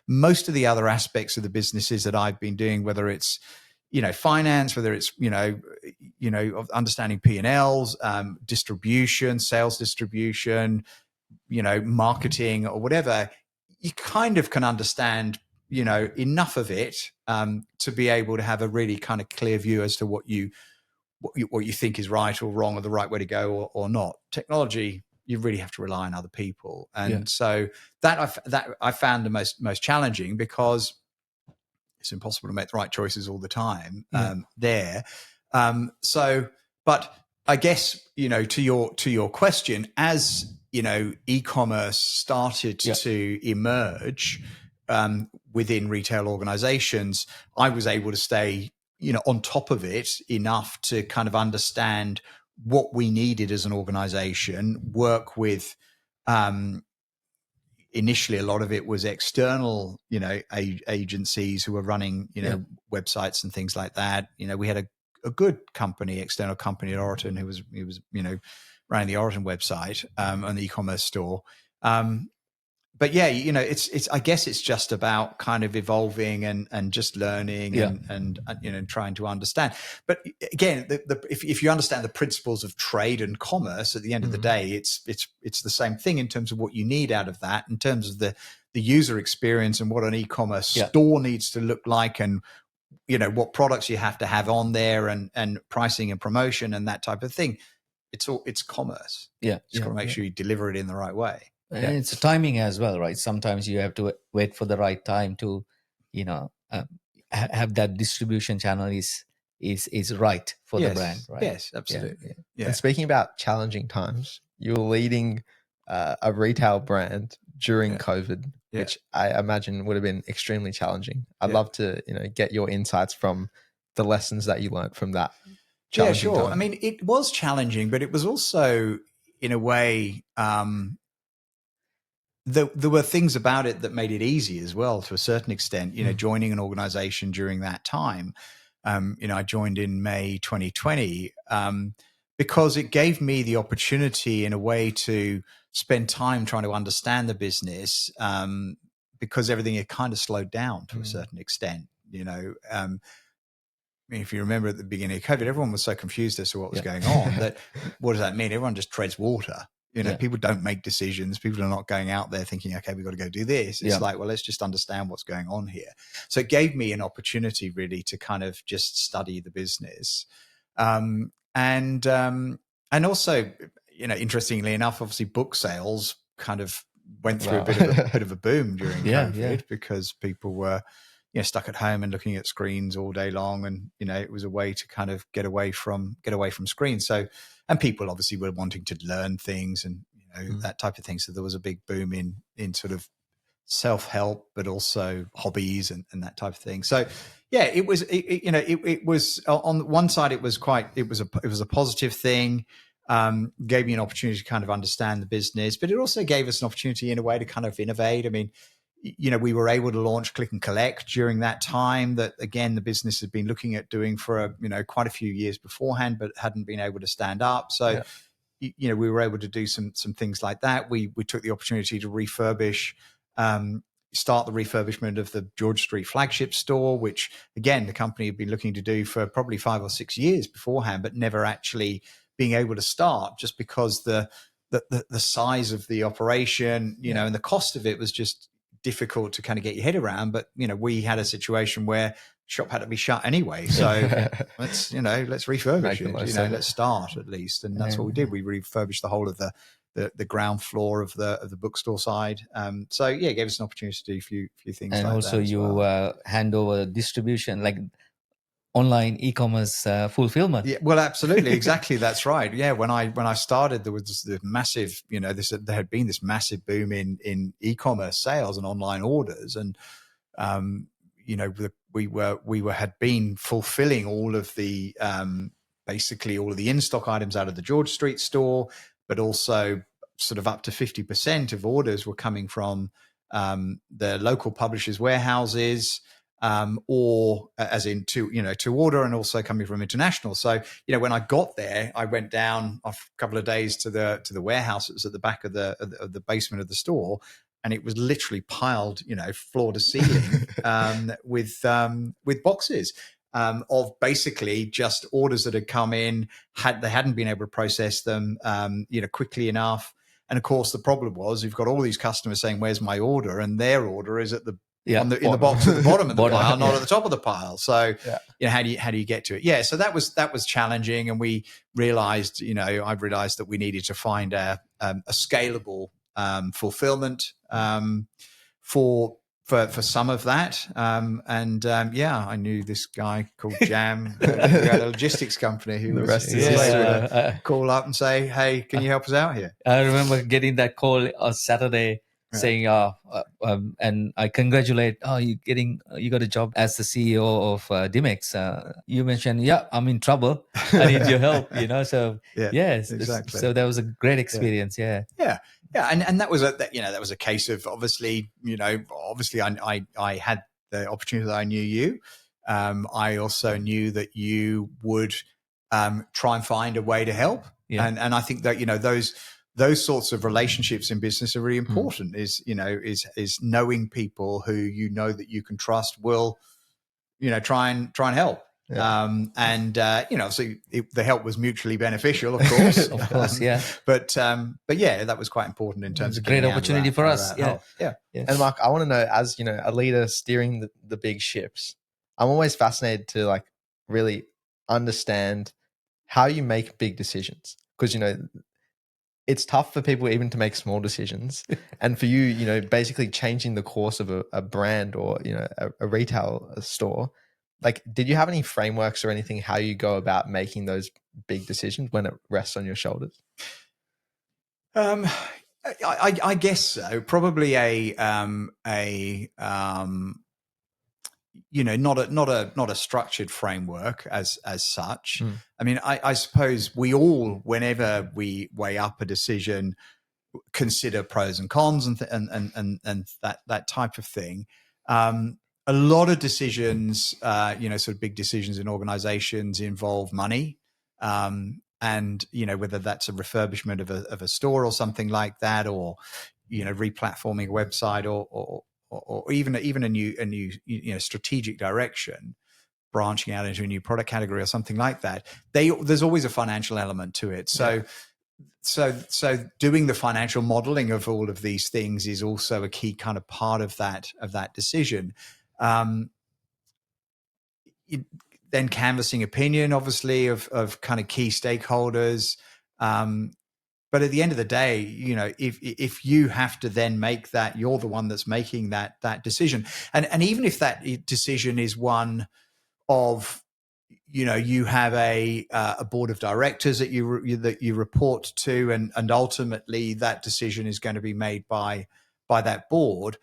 Most of the other aspects of the businesses that I've been doing, whether it's finance, whether it's understanding P&Ls, distribution, sales distribution, marketing or whatever, you kind of can understand enough of it to be able to have a really kind of clear view as to what you think is right or wrong, or the right way to go or not. Technology, you really have to rely on other people, and so that I found the most challenging, because it's impossible to make the right choices all the time there. But I guess, to your question, as e-commerce started to emerge within retail organizations, I was able to stay on top of it enough to kind of understand what we needed as an organization, work with initially a lot of it was external, agencies who were running, websites and things like that. We had good company, external company at Oraton, who was running the Oraton website and the e-commerce store. But yeah, it's I guess it's just about kind of evolving and just learning and trying to understand. But again, if you understand the principles of trade and commerce, at the end of the day, it's the same thing in terms of what you need out of that, in terms of the user experience and what an e-commerce store needs to look like, and what products you have to have on there, and pricing and promotion and that type of thing. It's commerce. Just got to make sure you deliver it in the right way. And it's timing as well, right? Sometimes you have to wait for the right time to, have that distribution channel is right for the brand, right? Yes, absolutely. Yeah. And speaking about challenging times, you're leading a retail brand during COVID, which I imagine would have been extremely challenging. I'd love to, get your insights from the lessons that you learned from that challenging time. I mean, it was challenging, but it was also, in a way, there were things about it that made it easy as well, to a certain extent. Joining an organization during that time, I joined in May 2020 because it gave me the opportunity, in a way, to spend time trying to understand the business, because everything had kind of slowed down to a certain extent. If you remember at the beginning of COVID, everyone was so confused as to what was going on, that what does that mean? Everyone just treads water. People don't make decisions. People are not going out there thinking, okay, we've got to go do this. It's like, well, let's just understand what's going on here. So it gave me an opportunity, really, to kind of just study the business. And also, interestingly enough, obviously book sales kind of went through a bit of a boom during COVID, because people were stuck at home and looking at screens all day long, and it was a way to kind of get away from screens. So, and people obviously were wanting to learn things and that type of thing. So there was a big boom in sort of self-help, but also hobbies and that type of thing. So yeah, it was on one side, it was a positive thing. Gave me an opportunity to kind of understand the business, but it also gave us an opportunity, in a way, to kind of innovate. I mean, we were able to launch Click and Collect during that time, that, again, the business had been looking at doing for quite a few years beforehand, but hadn't been able to stand up. So, we were able to do some things like that. We took the opportunity to refurbish, start the refurbishment of the George Street flagship store, which, again, the company had been looking to do for probably 5 or 6 years beforehand, but never actually being able to start, just because the size of the operation, and the cost of it was just difficult to kind of get your head around. But we had a situation where shop had to be shut anyway, so let's refurbish it. Let's start at least, and that's what we did. We refurbished the whole of the ground floor of the bookstore side. So yeah, it gave us an opportunity to do a few things. And like also, that you hand over distribution, like online e-commerce fulfillment. Yeah, well, absolutely, exactly. That's right. Yeah, when I started, there was this massive, there had been this massive boom in e-commerce sales and online orders, and we had been fulfilling all of the basically all of the in-stock items out of the George Street store, but also sort of up to 50% of orders were coming from the local publishers' warehouses. Or as in to order, and also coming from international. So, when I got there, I went down a couple of days to the warehouse that was at the back of the basement of the store, and it was literally piled, floor to ceiling, with boxes of basically just orders that had come in. They hadn't been able to process them, quickly enough. And of course, the problem was, you've got all these customers saying, "Where's my order?" And their order is at in the box at the bottom of the pile, not at the top of the pile. So, how do you get to it? Yeah, so that was challenging, and we realized, I realized that we needed to find a scalable fulfillment for some of that. I knew this guy called Jam, who had a logistics company, who was call up and say, "Hey, can you help us out here?" I remember getting that call on Saturday. Saying, and I congratulate, you got a job as the CEO of Dimex. You mentioned, I'm in trouble. I need your help, So yes, exactly. So that was a great experience. Yeah. And that was a case of, obviously, I had the opportunity that I knew you. I also knew that you would try and find a way to help. Yeah. And I think that, those sorts of relationships in business are really important. Is knowing people who that you can trust will, try and help. Yeah. So the help was mutually beneficial, of course. Of course, yeah. But yeah, that was quite important in terms It's a of great getting out opportunity for us. that Yeah. help. Yeah. And Mark, I want to know, as a leader steering the big ships, I'm always fascinated to like really understand how you make big decisions, because it's tough for people even to make small decisions, and for you, basically changing the course of a brand or a retail store. Like, did you have any frameworks or anything how you go about making those big decisions when it rests on your shoulders? I guess so. Probably not a structured framework as such. I mean, I suppose we all, whenever we weigh up a decision, consider pros and cons and that type of thing. A lot of decisions, sort of big decisions in organizations involve money. And whether that's a refurbishment of a store or something like that, or replatforming a website, or even a new strategic direction, branching out into a new product category or something like that. There's always a financial element to it. So doing the financial modeling of all of these things is also a key kind of part of that decision. Then canvassing opinion, obviously, of kind of key stakeholders. But at the end of the day, if you have to then make that, you're the one that's making that decision. And even if that decision is one of, you have a board of directors that you report to, and ultimately that decision is going to be made by that board,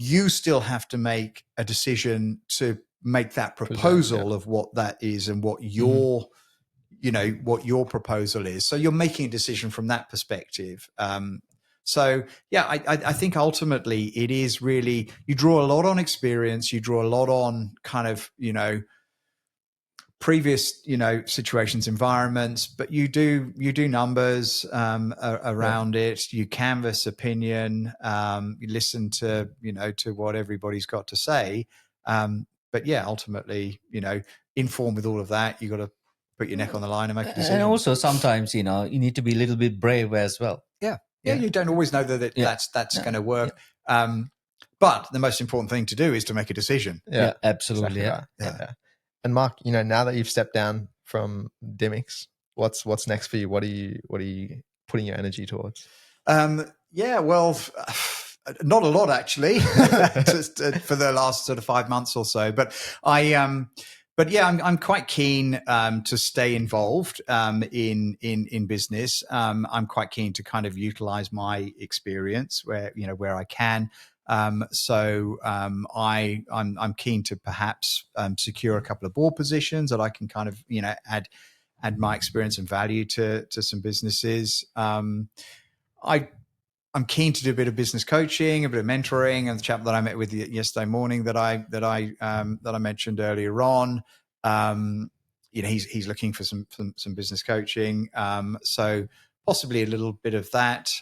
you still have to make a decision to make that proposal of what that is and what your what your proposal is. So you're making a decision from that perspective. So yeah, I think ultimately it is really, you draw a lot on experience, you draw a lot on kind of previous situations, environments, but you do numbers around it. You canvass opinion, you listen to to what everybody's got to say, but yeah, ultimately informed with all of that, you got to put your neck on the line and make a decision. And also sometimes you need to be a little bit brave as well. Yeah, you don't always know that that's going to work. But the most important thing to do is to make a decision. Yeah, absolutely. Exactly right. And Mark, now that you've stepped down from Dimix, what's next for you? What are you putting your energy towards? Well, not a lot actually, just for the last sort of 5 months or so. But I'm quite keen to stay involved in business. I'm quite keen to kind of utilize my experience where I can. So I'm keen to perhaps secure a couple of board positions that I can kind of add my experience and value to some businesses. I'm keen to do a bit of business coaching, a bit of mentoring, and the chap that I met with yesterday morning that I mentioned earlier on, he's looking for some business coaching. So possibly a little bit of that.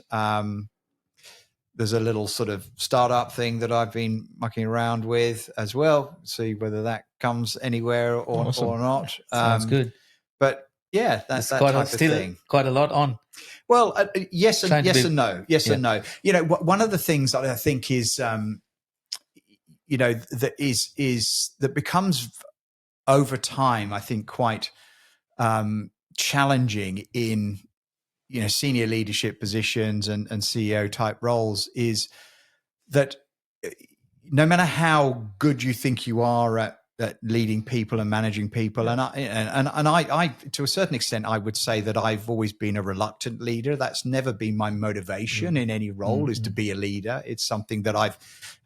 There's a little sort of startup thing that I've been mucking around with as well. See whether that comes anywhere or not. Sounds good. But yeah, that's that type of thing. Quite a lot on. Well, yes and no. Yes and no. One of the things that I think is, that becomes over time, I think, quite challenging in senior leadership positions and CEO type roles, is that no matter how good you think you are at leading people and managing people, and I to a certain extent, I would say that I've always been a reluctant leader. That's never been my motivation in any role, is to be a leader. It's something that I've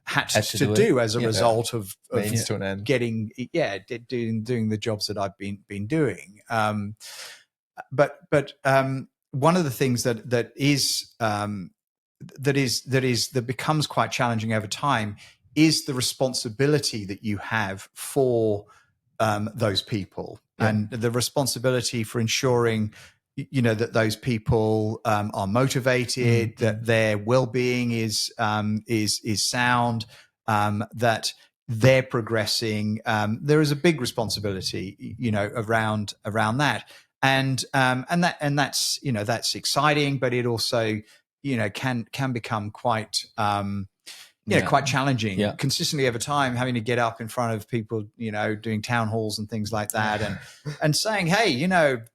had to do as a result of means to an end. Getting doing the jobs that I've been doing. But one of the things that becomes quite challenging over time is the responsibility that you have for those people, and the responsibility for ensuring, that those people are motivated, that their well-being is sound, that they're progressing. There is a big responsibility, around that, and that's that's exciting, but it also can become quite quite challenging consistently over time, having to get up in front of people, doing town halls and things like that, and saying, hey,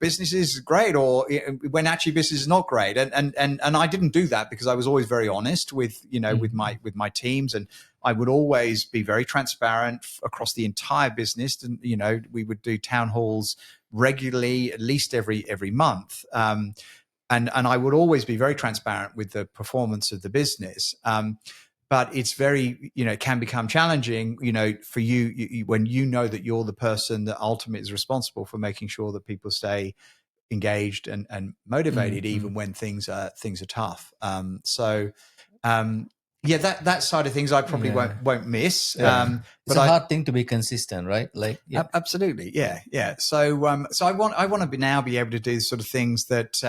business is great, or when actually business is not great. And I didn't do that, because I was always very honest with, with my teams, and I would always be very transparent across the entire business. And, we would do town halls regularly, at least every month. And I would always be very transparent with the performance of the business. But it's very, it can become challenging, for you when that you're the person that ultimately is responsible for making sure that people stay engaged and motivated, even when things are tough. That side of things I probably won't miss. But it's a hard thing to be consistent, right? Like, absolutely, yeah. So I want to now be able to do sort of things that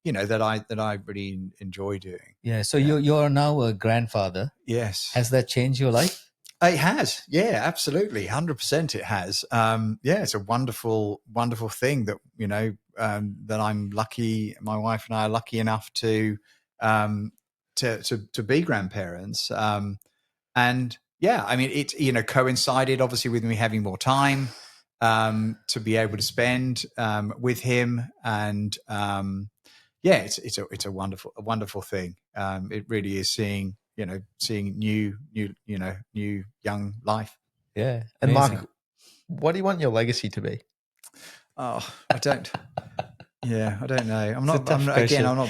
that I really enjoy doing. Yeah. So you're now a grandfather. Yes. Has that changed your life? It has. Yeah, absolutely. 100% it has. It's a wonderful, wonderful thing that, that I'm lucky. My wife and I are lucky enough to be grandparents. And yeah, I mean, it, coincided obviously with me having more time to be able to spend with him. And it's a wonderful thing. It really is seeing new young life. Yeah. And amazing. Mark, what do you want your legacy to be? Oh, I don't. Yeah, I don't know. I'm not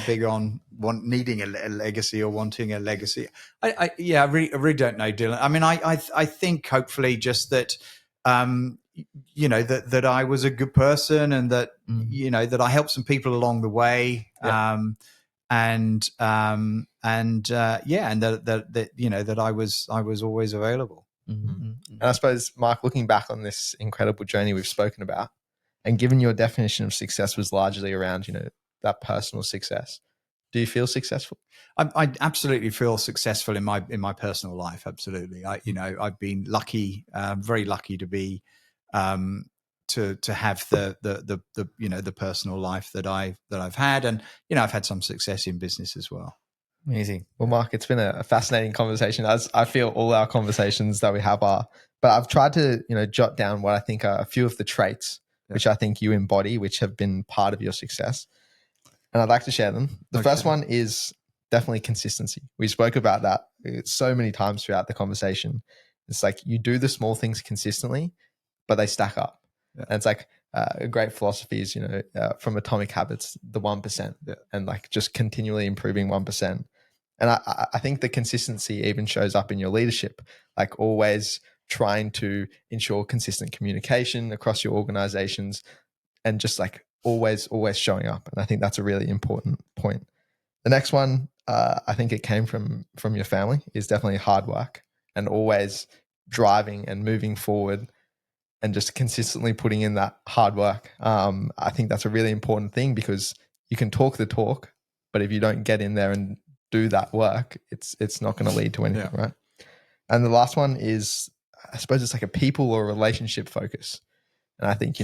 big on needing a legacy or wanting a legacy. I really don't know, Dylan. I mean, I think hopefully just that, that I was a good person, and that, that I helped some people along the way. Yeah. And that I was always available. And I suppose, Mark, looking back on this incredible journey we've spoken about, and given your definition of success was largely around, that personal success, do you feel successful? I absolutely feel successful in my personal life. Absolutely. I've been lucky, very lucky to be, to have the personal life that I've had, and I've had some success in business as well. Amazing. Well, Mark, it's been a fascinating conversation, as I feel all our conversations that we have are. But I've tried to jot down what I think are a few of the traits which I think you embody, which have been part of your success, and I'd like to share them. The first one is definitely consistency. We spoke about that so many times throughout the conversation. It's like you do the small things consistently, but they stack up. Yeah. And it's like a great philosophy is, from Atomic Habits, the 1%, and like just continually improving 1%. And I think the consistency even shows up in your leadership, like always trying to ensure consistent communication across your organizations, and just like always showing up. And I think that's a really important point. The next one, I think it came from your family, is definitely hard work, and always driving and moving forward, and just consistently putting in that hard work. I think that's a really important thing, because you can talk the talk, but if you don't get in there and do that work, it's not going to lead to anything, right? And the last one is, I suppose it's like a people or relationship focus. And I think,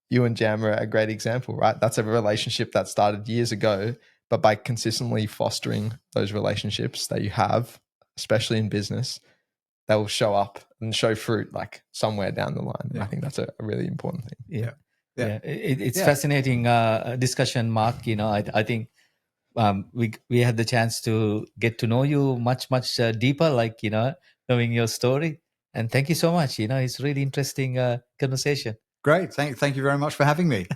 you and Jam are a great example, right? That's a relationship that started years ago, but by consistently fostering those relationships that you have, especially in business, they will show up and show fruit like somewhere down the line. Yeah. I think that's a really important thing. Yeah. It's fascinating discussion, Mark. I think we had the chance to get to know you much deeper, like knowing your story. And thank you so much. It's really interesting conversation. Great. Thank you very much for having me.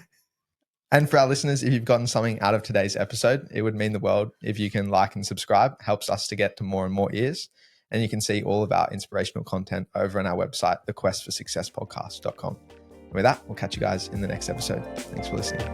And for our listeners, if you've gotten something out of today's episode, it would mean the world if you can like and subscribe. It helps us to get to more and more ears. And you can see all of our inspirational content over on our website, thequestforsuccesspodcast.com. And with that, we'll catch you guys in the next episode. Thanks for listening.